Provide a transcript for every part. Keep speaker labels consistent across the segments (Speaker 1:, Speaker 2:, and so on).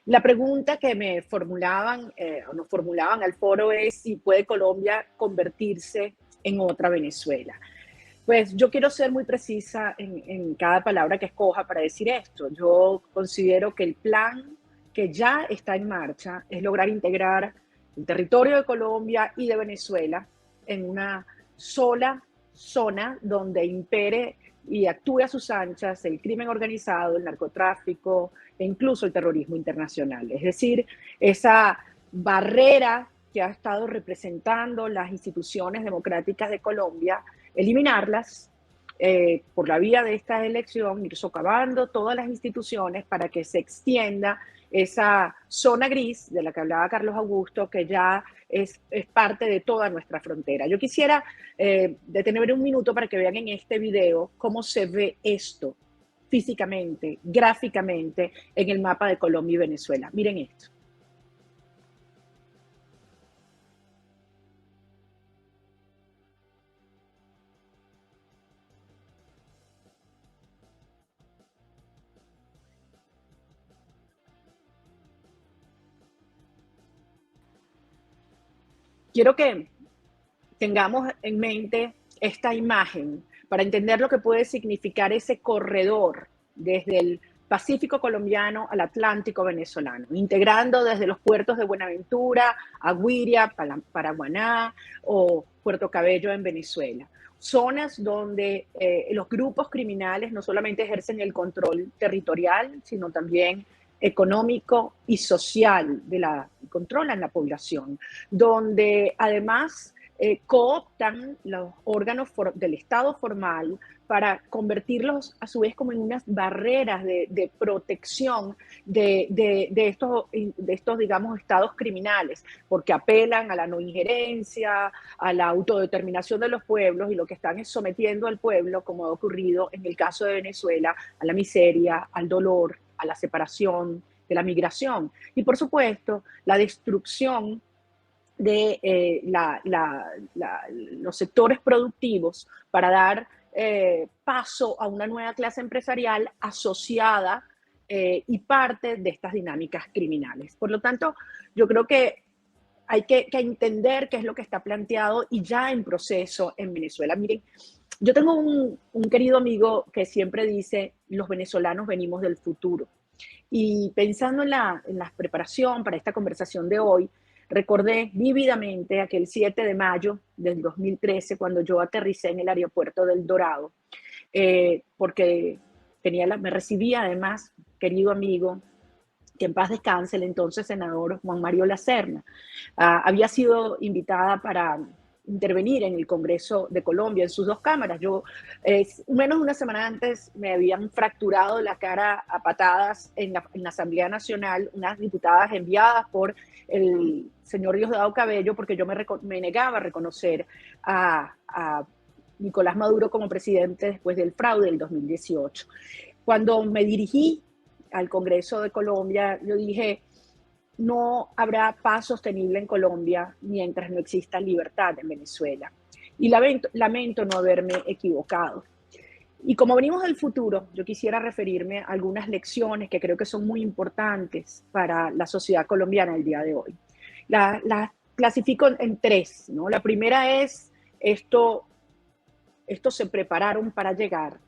Speaker 1: La pregunta que me formulaban o nos formulaban al foro es si puede Colombia convertirse en otra Venezuela. Pues yo quiero ser muy precisa en cada palabra que escoja para decir esto. Yo considero que el plan que ya está en marcha es lograr integrar el territorio de Colombia y de Venezuela en una sola zona donde impere y actúe a sus anchas el crimen organizado, el narcotráfico e incluso el terrorismo internacional. Es decir, esa barrera que ha estado representando las instituciones democráticas de Colombia, eliminarlas por la vía de esta elección, ir socavando todas las instituciones para que se extienda esa zona gris de la que hablaba Carlos Augusto, que ya es parte de toda nuestra frontera. Yo quisiera detener un minuto para que vean en este video cómo se ve esto físicamente, gráficamente, en el mapa de Colombia y Venezuela. Miren esto. Quiero que tengamos en mente esta imagen para entender lo que puede significar ese corredor desde el Pacífico colombiano al Atlántico venezolano, integrando desde los puertos de Buenaventura, Aguiria, Paraguaná o Puerto Cabello en Venezuela. Zonas donde los grupos criminales no solamente ejercen el control territorial, sino también económico y social controlan la población, donde además cooptan los órganos del Estado formal para convertirlos a su vez como en unas barreras de protección de estos, digamos, estados criminales, porque apelan a la no injerencia, a la autodeterminación de los pueblos, y lo que están es sometiendo al pueblo, como ha ocurrido en el caso de Venezuela, a la miseria, al dolor, a la separación, de la migración. Y por supuesto, la destrucción de los sectores productivos para dar paso a una nueva clase empresarial asociada y parte de estas dinámicas criminales. Por lo tanto, yo creo que hay que entender qué es lo que está planteado y ya en proceso en Venezuela. Miren, yo tengo un querido amigo que siempre dice, los venezolanos venimos del futuro. Y pensando en la preparación para esta conversación de hoy, recordé vívidamente aquel 7 de mayo del 2013, cuando yo aterricé en el aeropuerto del Dorado, porque me recibía además, querido amigo, que en paz descanse, el entonces senador Juan Mario Lacerna. Había sido invitada para intervenir en el Congreso de Colombia, en sus dos cámaras. Menos de una semana antes me habían fracturado la cara a patadas en la Asamblea Nacional, unas diputadas enviadas por el señor Diosdado Cabello, porque yo me negaba a reconocer a Nicolás Maduro como presidente después del fraude del 2018. Cuando me dirigí al Congreso de Colombia, yo dije, no habrá paz sostenible en Colombia mientras no exista libertad en Venezuela. Y lamento no haberme equivocado. Y como venimos del futuro, yo quisiera referirme a algunas lecciones que creo que son muy importantes para la sociedad colombiana el día de hoy. Las clasifico en tres, ¿no? La primera es, estos se prepararon para llegar.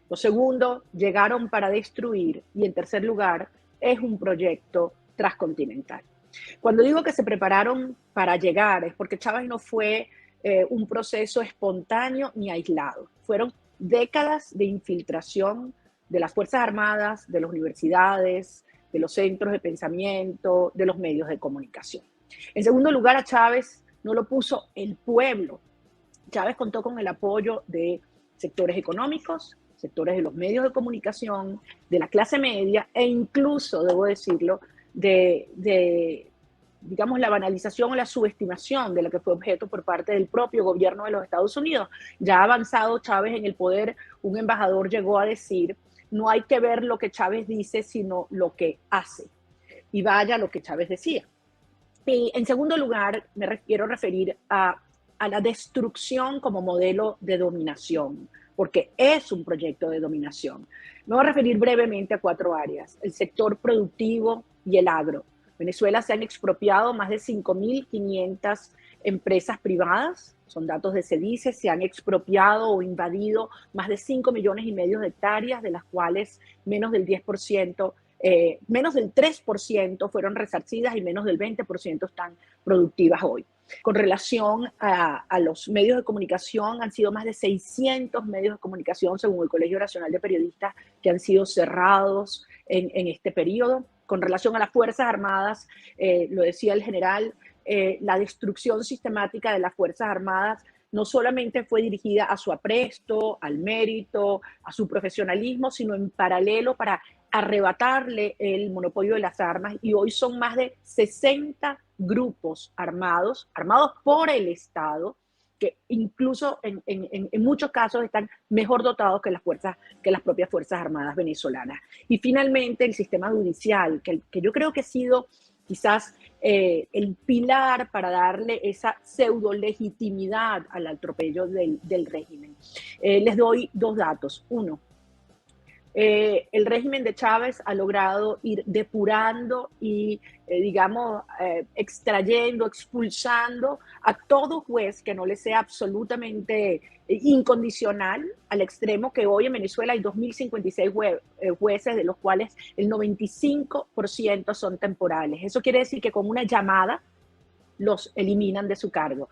Speaker 1: Lo segundo, llegaron para destruir. Y en tercer lugar, es un proyecto transcontinental. Cuando digo que se prepararon para llegar, es porque Chávez no fue un proceso espontáneo ni aislado. Fueron décadas de infiltración de las Fuerzas Armadas, de las universidades, de los centros de pensamiento, de los medios de comunicación. En segundo lugar, a Chávez no lo puso el pueblo. Chávez contó con el apoyo de sectores económicos, sectores de los medios de comunicación, de la clase media e incluso, debo decirlo, digamos, la banalización o la subestimación de la que fue objeto por parte del propio gobierno de los Estados Unidos. Ya avanzado Chávez en el poder, un embajador llegó a decir, no hay que ver lo que Chávez dice, sino lo que hace. Y vaya lo que Chávez decía. Y en segundo lugar, quiero referir a la destrucción como modelo de dominación. porque es un proyecto de dominación. Me voy a referir brevemente a 4 áreas: el sector productivo y el agro. Venezuela se han expropiado más de 5.500 empresas privadas, son datos de CEDICE, se han expropiado o invadido más de 5,5 millones de hectáreas, de las cuales menos del 10%, menos del 3% fueron resarcidas y menos del 20% están productivas hoy. Con relación a los medios de comunicación, han sido más de 600 medios de comunicación, según el Colegio Nacional de Periodistas, que han sido cerrados en este periodo. Con relación a las Fuerzas Armadas, lo decía el general, la destrucción sistemática de las Fuerzas Armadas no solamente fue dirigida a su apresto, al mérito, a su profesionalismo, sino en paralelo para arrebatarle el monopolio de las armas, y hoy son más de 60 grupos armados por el Estado, que incluso en muchos casos están mejor dotados que las propias Fuerzas Armadas venezolanas. Y finalmente el sistema judicial, que yo creo que ha sido quizás el pilar para darle esa pseudo legitimidad al atropello del régimen. Les doy 2 datos. Uno, el régimen de Chávez ha logrado ir depurando y, extrayendo, expulsando a todo juez que no le sea absolutamente incondicional, al extremo que hoy en Venezuela hay 2.056 jueces, de los cuales el 95% son temporales. Eso quiere decir que con una llamada los eliminan de su cargo.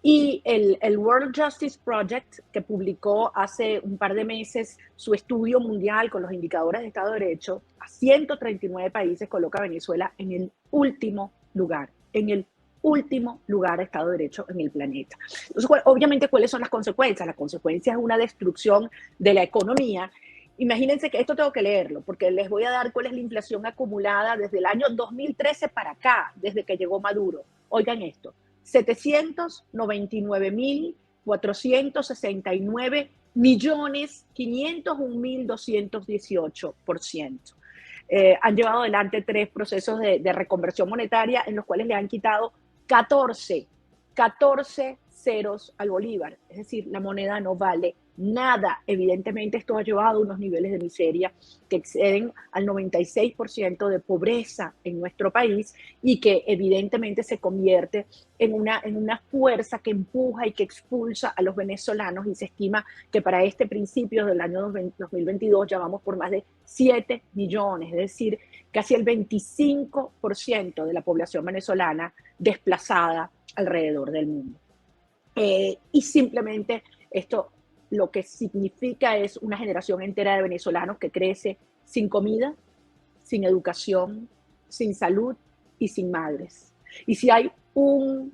Speaker 1: Y el World Justice Project, que publicó hace un par de meses su estudio mundial con los indicadores de Estado de Derecho, a 139 países coloca a Venezuela en el último lugar de Estado de Derecho en el planeta. Entonces, obviamente, ¿cuáles son las consecuencias? Las consecuencias es una destrucción de la economía. Imagínense que esto tengo que leerlo, porque les voy a dar cuál es la inflación acumulada desde el año 2013 para acá, desde que llegó Maduro. Oigan esto: 799.469.501.218%. Han llevado adelante 3 procesos de reconversión monetaria en los cuales le han quitado 14 ceros al bolívar. Es decir, la moneda no vale nada. Evidentemente, esto ha llevado a unos niveles de miseria que exceden al 96% de pobreza en nuestro país, y que evidentemente se convierte en una fuerza que empuja y que expulsa a los venezolanos, y se estima que para este principio del año 2022 ya vamos por más de 7 millones, es decir, casi el 25% de la población venezolana desplazada alrededor del mundo. Y simplemente esto lo que significa es una generación entera de venezolanos que crece sin comida, sin educación, sin salud y sin madres. Y si hay un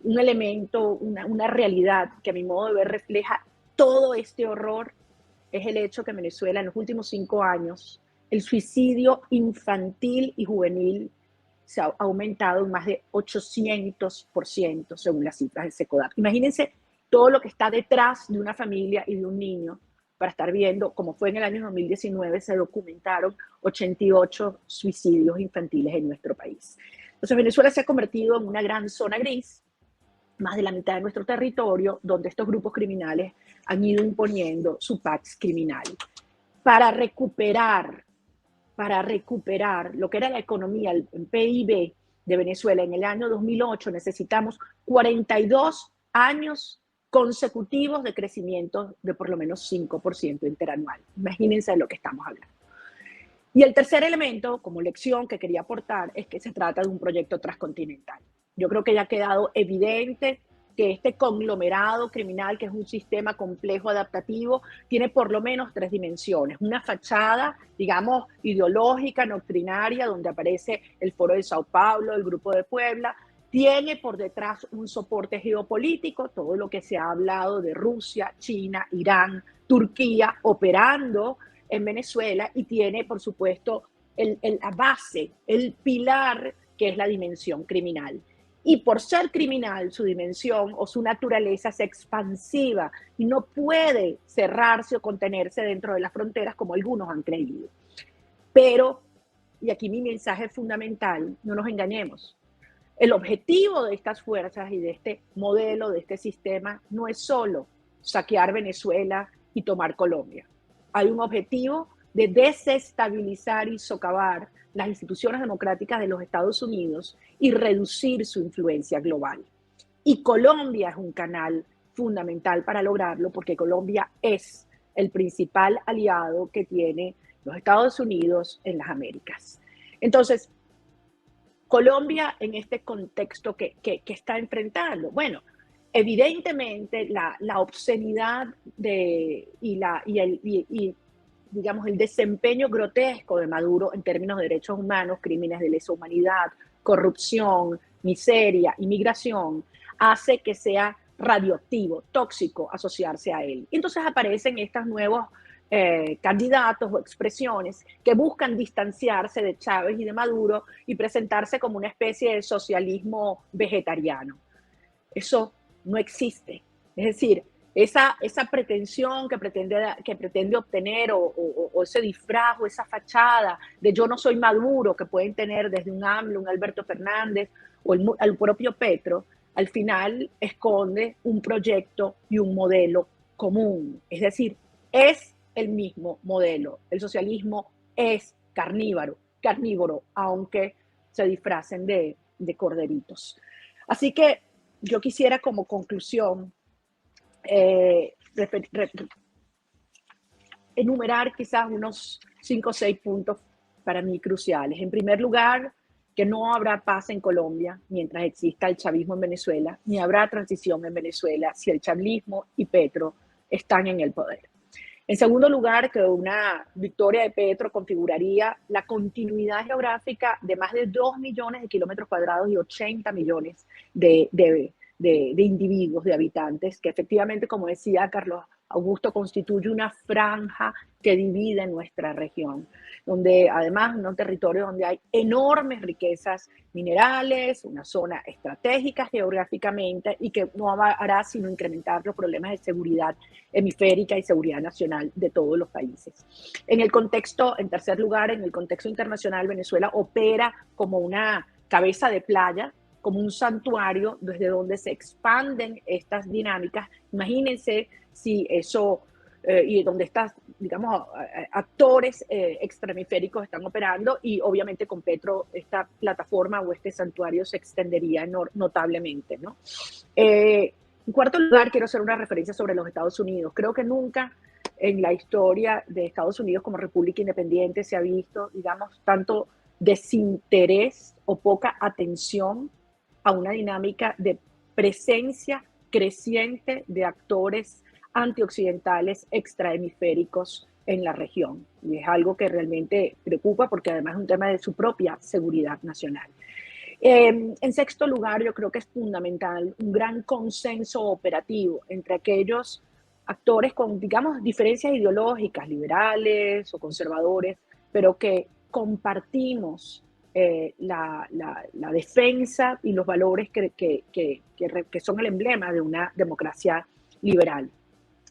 Speaker 1: elemento, una realidad que a mi modo de ver refleja todo este horror, es el hecho que en Venezuela en los últimos 5 años el suicidio infantil y juvenil se ha aumentado en más de 800%, según las cifras del SECODAP. Imagínense todo lo que está detrás de una familia y de un niño para estar viendo, como fue en el año 2019, se documentaron 88 suicidios infantiles en nuestro país. Entonces, Venezuela se ha convertido en una gran zona gris, más de la mitad de nuestro territorio, donde estos grupos criminales han ido imponiendo su pax criminal. Para recuperar lo que era la economía, el PIB de Venezuela en el año 2008, necesitamos 42 años consecutivos de crecimiento de por lo menos 5% interanual. Imagínense de lo que estamos hablando. Y el tercer elemento, como lección que quería aportar, es que se trata de un proyecto transcontinental. Yo creo que ya ha quedado evidente que este conglomerado criminal, que es un sistema complejo adaptativo, tiene por lo menos 3 dimensiones. Una fachada, digamos, ideológica, doctrinaria, donde aparece el Foro de Sao Paulo, el Grupo de Puebla. Tiene por detrás un soporte geopolítico, todo lo que se ha hablado de Rusia, China, Irán, Turquía, operando en Venezuela, y tiene, por supuesto, la base, el pilar, que es la dimensión criminal. Y por ser criminal, su dimensión o su naturaleza es expansiva y no puede cerrarse o contenerse dentro de las fronteras como algunos han creído. Pero, y aquí mi mensaje fundamental, no nos engañemos, el objetivo de estas fuerzas y de este modelo, de este sistema, no es solo saquear Venezuela y tomar Colombia. Hay un objetivo de desestabilizar y socavar las instituciones democráticas de los Estados Unidos y reducir su influencia global. Y Colombia es un canal fundamental para lograrlo, porque Colombia es el principal aliado que tiene los Estados Unidos en las Américas. Entonces, Colombia en este contexto que está enfrentando, bueno, evidentemente la obscenidad digamos, el desempeño grotesco de Maduro en términos de derechos humanos, crímenes de lesa humanidad, corrupción, miseria, inmigración, hace que sea radioactivo, tóxico asociarse a él. Y entonces aparecen estos nuevos candidatos o expresiones que buscan distanciarse de Chávez y de Maduro y presentarse como una especie de socialismo vegetariano. Eso no existe. Es decir, esa pretensión que pretende obtener o ese disfraz o esa fachada de yo no soy Maduro que pueden tener desde un AMLO, un Alberto Fernández o el propio Petro, al final esconde un proyecto y un modelo común. Es decir, es el mismo modelo. El socialismo es carnívoro, aunque se disfracen de corderitos. Así que yo quisiera como conclusión enumerar quizás unos 5 o 6 puntos para mí cruciales. En primer lugar, que no habrá paz en Colombia mientras exista el chavismo en Venezuela, ni habrá transición en Venezuela si el chavismo y Petro están en el poder. En segundo lugar, que una victoria de Petro configuraría la continuidad geográfica de más de 2 millones de kilómetros cuadrados y 80 millones de individuos, de habitantes, que efectivamente, como decía Carlos Augusto, constituye una franja que divide nuestra región, donde además es un territorio donde hay enormes riquezas minerales, una zona estratégica geográficamente y que no hará sino incrementar los problemas de seguridad hemisférica y seguridad nacional de todos los países. En tercer lugar, en el contexto internacional, Venezuela opera como una cabeza de playa, como un santuario desde donde se expanden estas dinámicas. Imagínense si eso, y donde estas, digamos, actores extrahemisféricos están operando, y obviamente con Petro esta plataforma o este santuario se extendería notablemente, ¿no? En cuarto lugar, quiero hacer una referencia sobre los Estados Unidos. Creo que nunca en la historia de Estados Unidos como república independiente se ha visto, digamos, tanto desinterés o poca atención a una dinámica de presencia creciente de actores antioccidentales extrahemisféricos en la región. Y es algo que realmente preocupa porque además es un tema de su propia seguridad nacional. En sexto lugar, yo creo que es fundamental un gran consenso operativo entre aquellos actores con, digamos, diferencias ideológicas, liberales o conservadores, pero que compartimos la defensa y los valores que son el emblema de una democracia liberal.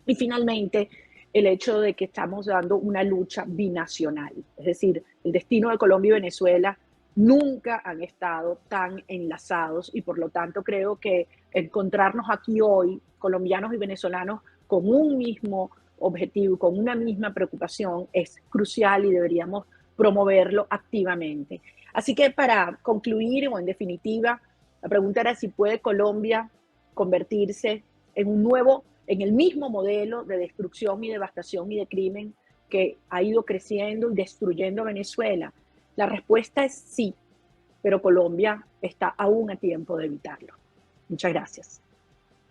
Speaker 1: Y finalmente, el hecho de que estamos dando una lucha binacional, es decir, el destino de Colombia y Venezuela nunca han estado tan enlazados y por lo tanto creo que encontrarnos aquí hoy, colombianos y venezolanos, con un mismo objetivo, con una misma preocupación, es crucial y deberíamos promoverlo activamente. Así que para concluir, o en definitiva, la pregunta era si puede Colombia convertirse en el mismo modelo de destrucción y devastación y de crimen que ha ido creciendo y destruyendo Venezuela. La respuesta es sí, pero Colombia está aún a tiempo de evitarlo. Muchas gracias.